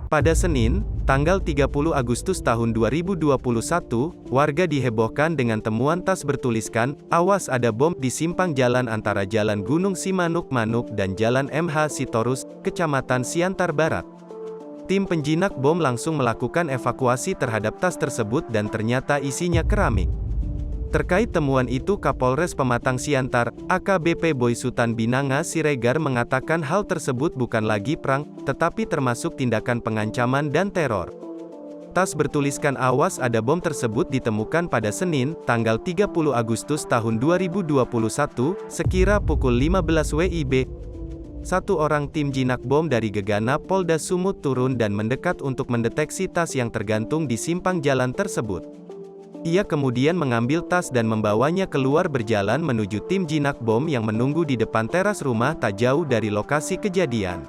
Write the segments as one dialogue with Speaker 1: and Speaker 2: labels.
Speaker 1: Pada Senin, tanggal 30 Agustus tahun 2021, warga dihebohkan dengan temuan tas bertuliskan, "Awas ada bom" di simpang jalan antara Jalan Gunung Simanuk-Manuk dan Jalan MH Sitorus, Kecamatan Siantar Barat. Tim penjinak bom langsung melakukan evakuasi terhadap tas tersebut dan ternyata isinya keramik. Terkait temuan itu Kapolres Pematang Siantar, AKBP Boy Sutan Binanga Siregar mengatakan hal tersebut bukan lagi perang, tetapi termasuk tindakan pengancaman dan teror. Tas bertuliskan "Awas ada bom" tersebut ditemukan pada Senin, tanggal 30 Agustus tahun 2021, sekira pukul 15 WIB. Satu orang tim jinak bom dari Gegana Polda Sumut turun dan mendekat untuk mendeteksi tas yang tergantung di simpang jalan tersebut. Ia kemudian mengambil tas dan membawanya keluar berjalan menuju tim jinak bom yang menunggu di depan teras rumah tak jauh dari lokasi kejadian.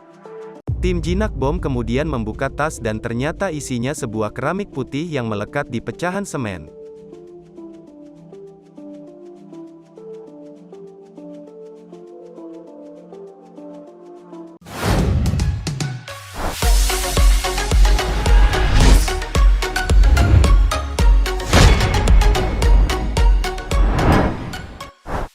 Speaker 1: Tim jinak bom kemudian membuka tas dan ternyata isinya sebuah keramik putih yang melekat di pecahan semen.